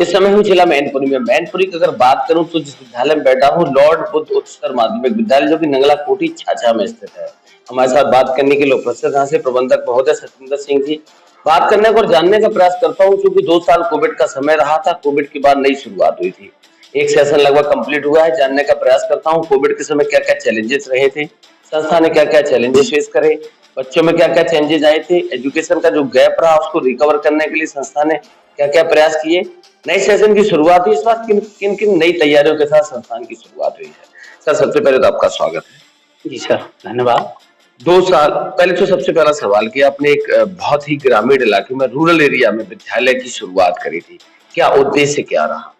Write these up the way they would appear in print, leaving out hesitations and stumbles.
इस समय हूँ जिला मैनपुरी में। मैनपुरी की अगर बात करूं तो जिस विद्यालय में बैठा हूँ लॉर्ड बुद्ध उच्चतर माध्यमिक विद्यालय, जो कि नंगला कोठी छाछा में स्थित है। हमारे साथ बात करने के लिए उपस्थित यहाँ से प्रबंधक महोदय सत्येंद्र सिंह जी। बात करने को और जानने का प्रयास करता हूँ, क्योंकि 2 साल कोविड का समय रहा था। कोविड के बाद नई शुरुआत हुई थी, एक सेशन लगभग कंप्लीट हुआ है। जानने का प्रयास करता हूँ कोविड के समय क्या क्या चैलेंजेस रहे थे, संस्था ने क्या क्या चैलेंजेस फेस करे, बच्चों में क्या क्या चेंजेस आए थे, एजुकेशन का जो गैप रहा उसको रिकवर करने के लिए संस्था ने क्या क्या प्रयास किए, नए सेशन की शुरुआत हुई, इस बार किन किन किन नई तैयारियों के साथ संस्थान की शुरुआत हुई है। सर, सबसे पहले तो आपका स्वागत है। जी सर, धन्यवाद। 2 साल पहले तो सबसे पहला सवाल कि आपने एक बहुत ही ग्रामीण इलाके में, रूरल एरिया में विद्यालय की शुरुआत करी थी, क्या उद्देश्य क्या रहा?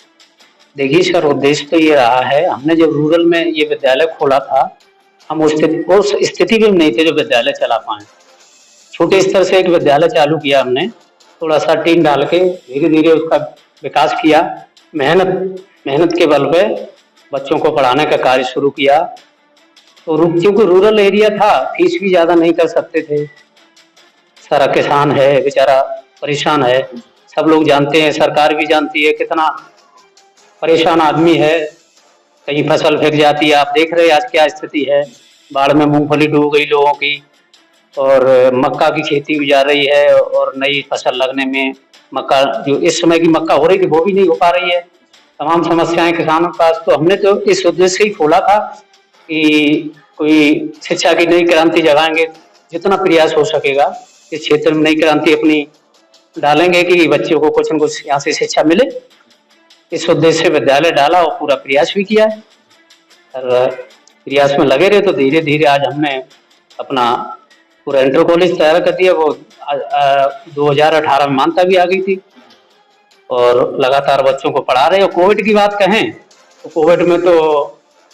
देखिए सर, उद्देश्य तो ये रहा है, हमने जब रूरल में ये विद्यालय खोला था, हम उस स्थिति में नहीं थे जो विद्यालय चला पाए। छोटे स्तर से एक विद्यालय चालू किया हमने, थोड़ा सा टीम डाल के धीरे धीरे उसका विकास किया। मेहनत मेहनत के बल पे बच्चों को पढ़ाने का कार्य शुरू किया। तो क्योंकि रूरल एरिया था, फीस भी ज्यादा नहीं कर सकते थे। सारा किसान है बेचारा, परेशान है। सब लोग जानते हैं, सरकार भी जानती है कितना परेशान आदमी है। कहीं फसल फिर जाती है, आप देख रहे हैं आज क्या स्थिति है। बाढ़ में मूंगफली डूब गई लोगों की, और मक्का की खेती भी जा रही है, और नई फसल लगने में मक्का, जो इस समय की मक्का हो रही थी वो भी नहीं हो पा रही है। तमाम समस्याएं किसानों के पास। तो हमने तो इस उद्देश्य से ही खोला था कि कोई शिक्षा की नई क्रांति जगाएंगे, जितना प्रयास हो सकेगा इस क्षेत्र में नई क्रांति अपनी डालेंगे कि बच्चों को कुछ न कुछ यहाँ से शिक्षा मिले। इस उद्देश्य से विद्यालय डाला और पूरा प्रयास भी किया है। और प्रयास में लगे रहे तो धीरे धीरे आज हमने अपना पूरा इंटर कॉलेज तैयार कर दिया। वो 2018 में मान्यता भी आ गई थी, और लगातार बच्चों को पढ़ा रहे। और कोविड की बात कहें तो कोविड में तो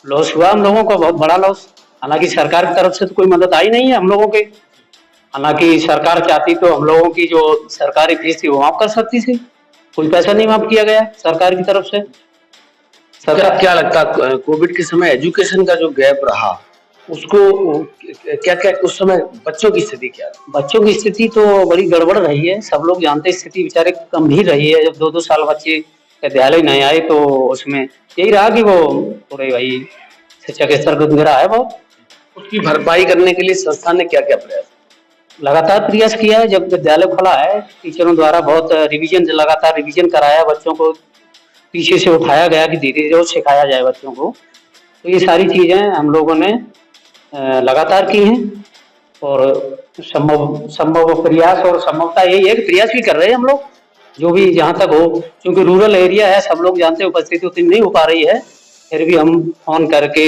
लॉस हुआ हम लोगों को, बहुत बड़ा लॉस। हालांकि सरकार की तरफ से तो कोई मदद आई नहीं है हम लोगों के। हालांकि सरकार चाहती तो हम लोगों की जो सरकारी फीस थी वो माफ कर सकती थी, कोई पैसा नहीं माफ किया गया सरकार की तरफ से। सरकार क्या लगता कोविड के समय एजुकेशन का जो गैप रहा उसको क्या क्या उस समय बच्चों की स्थिति क्या थी? बच्चों की स्थिति तो बड़ी गड़बड़ रही है, सब लोग जानते हैं। स्थिति बेचारे गंभीर रही है। जब 2-2 साल बच्चे विद्यालय नहीं आए तो उसमें यही रहा कि वो थोड़े भाई शिक्षा के स्तर को गिरा है वो। उसकी भरपाई करने के लिए संस्था ने क्या क्या प्रयास? लगातार प्रयास किया है। जब विद्यालय खुला है, टीचरों द्वारा बहुत रिवीजन, लगातार रिवीजन कराया, बच्चों को पीछे से उठाया गया कि धीरे धीरे सिखाया जाए बच्चों को। तो ये सारी चीजें हम लोगों ने लगातार की हैं, और संभव संभव प्रयास, और संभवता यही है कि प्रयास भी कर रहे हैं हम लोग, जो भी जहाँ तक हो। क्योंकि रूरल एरिया है, सब लोग जानते हैं, उपस्थिति उतनी नहीं हो पा रही है। फिर भी हम फोन करके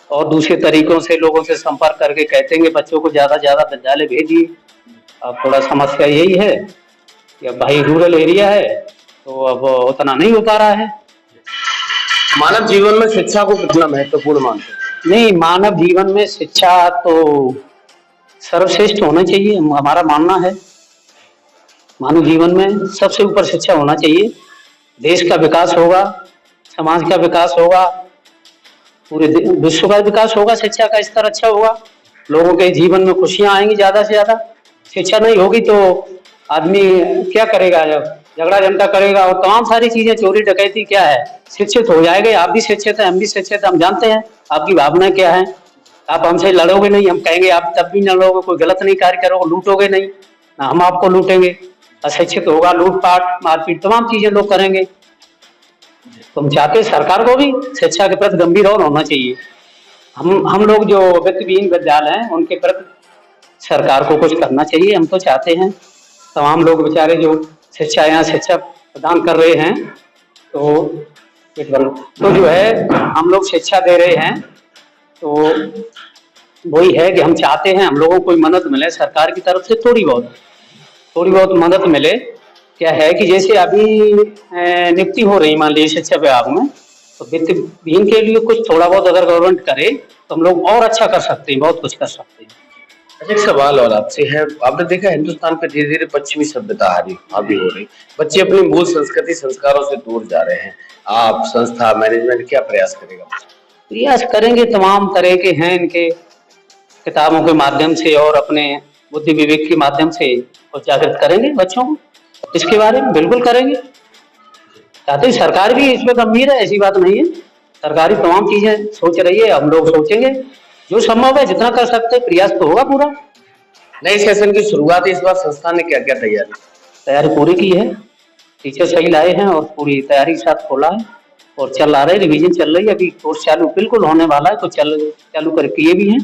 और दूसरे तरीकों से लोगों से संपर्क करके कहते हैं कि बच्चों को ज्यादा से ज्यादा विद्यालय भेजिए। अब थोड़ा समस्या यही है कि अब भाई रूरल एरिया है तो अब उतना नहीं हो पा रहा है। मानव जीवन में शिक्षा को कितना महत्वपूर्ण मानते हैं? नहीं, मानव जीवन में शिक्षा तो सर्वश्रेष्ठ होना चाहिए, हमारा मानना है। मानव जीवन में सबसे ऊपर शिक्षा होना चाहिए। देश का विकास होगा, समाज का विकास होगा, पूरे विश्व का विकास होगा। शिक्षा का स्तर अच्छा होगा, लोगों के जीवन में खुशियां आएंगी ज्यादा से ज्यादा। शिक्षा नहीं होगी तो आदमी क्या करेगा, जब झगड़ा झंडा करेगा और तमाम सारी चीजें, चोरी डकैती क्या है। शिक्षित हो जाएंगे, आप भी शिक्षित हैं, हम भी शिक्षित हैं, हम जानते हैं आपकी भावना क्या है। आप हमसे लड़ोगे नहीं, हम कहेंगे आप तब भी न लड़ोगे। कोई गलत नहीं कार्य करोगे, लूटोगे नहीं, ना हम आपको लूटेंगे। अशिक्षित होगा, लूटपाट मारपीट तमाम चीजें लोग करेंगे। तो हम चाहते हैं सरकार को भी शिक्षा के प्रति गंभीर और होना चाहिए। हम लोग जो वित्तविहीन विद्यालय हैं उनके प्रति सरकार को कुछ करना चाहिए। हम तो चाहते हैं तमाम लोग बेचारे जो शिक्षा, यहाँ शिक्षा प्रदान कर रहे हैं, तो जो है हम लोग शिक्षा दे रहे हैं, तो वही है कि हम चाहते हैं हम लोगों को कोई मदद मिले सरकार की तरफ से, थोड़ी बहुत मदद मिले। क्या है कि जैसे अभी नियुक्ति हो रही मान लीजिए शिक्षा विभाग में, तो वित्तविहीन के लिए कुछ थोड़ा बहुत अगर गवर्नमेंट करे तो हम लोग और अच्छा कर सकते हैं, बहुत कुछ कर सकते हैं। अच्छा, एक सवाल और आपसे है। आपने देखा हिंदुस्तान पे धीरे धीरे पश्चिमी सभ्यता हावी हो रही, बच्चे अपनी मूल संस्कृति संस्कारों से दूर जा रहे हैं। आप, संस्था, मैनेजमेंट क्या प्रयास करेगा? प्रयास करेंगे, तमाम तरह के हैं इनके, किताबों के माध्यम से और अपने बुद्धि विवेक के माध्यम से जागृत करेंगे बच्चों को इसके बारे में, बिल्कुल करेंगे। चाहते हैं, सरकार भी इसमें गंभीर है, ऐसी बात नहीं है। सरकारी तमाम चीजें सोच रही है, हम लोग सोचेंगे जो संभव है, जितना कर सकते हैं, प्रयास तो होगा पूरा। नए सेशन की शुरुआत इस बार संस्थान ने क्या क्या तैयारी पूरी की है, टीचर सही लाए हैं और पूरी तैयारी के साथ खोला है और चल रहा है, रिवीजन चल रही है, अभी कोर्स चालू बिल्कुल होने वाला है, तो चालू कर किए भी हैं।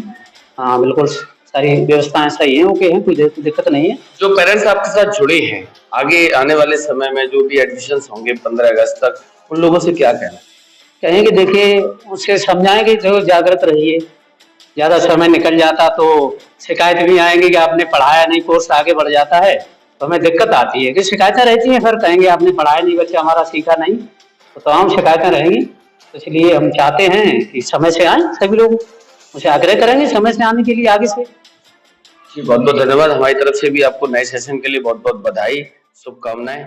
हाँ बिल्कुल, सारी व्यवस्थाएं सही हैं, ओके हैं, कोई दिक्कत नहीं है। जो पेरेंट्स आपके साथ जुड़े हैं, आगे आने वाले समय में जो भी एडमिशन होंगे 15 अगस्त तक, उन लोगों से क्या कहना? कहेंगे देखिए, उससे समझाएंगे जो जागृत रहिए, ज्यादा समय निकल जाता तो शिकायत भी आएंगी कि आपने पढ़ाया नहीं, कोर्स आगे बढ़ जाता है तो हमें दिक्कत आती है कि शिकायतें रहती हैं, फिर कहेंगे आपने पढ़ाया नहीं, बच्चा हमारा सीखा नहीं, तो तमाम शिकायतें रहेंगी। तो इसलिए हम चाहते हैं कि समय से आए, सभी लोग उसे आग्रह करेंगे समय से आने के लिए आगे से। जी बहुत बहुत धन्यवाद, हमारी तरफ से भी आपको नए सेशन के लिए बहुत बहुत बधाई, शुभकामनाएं।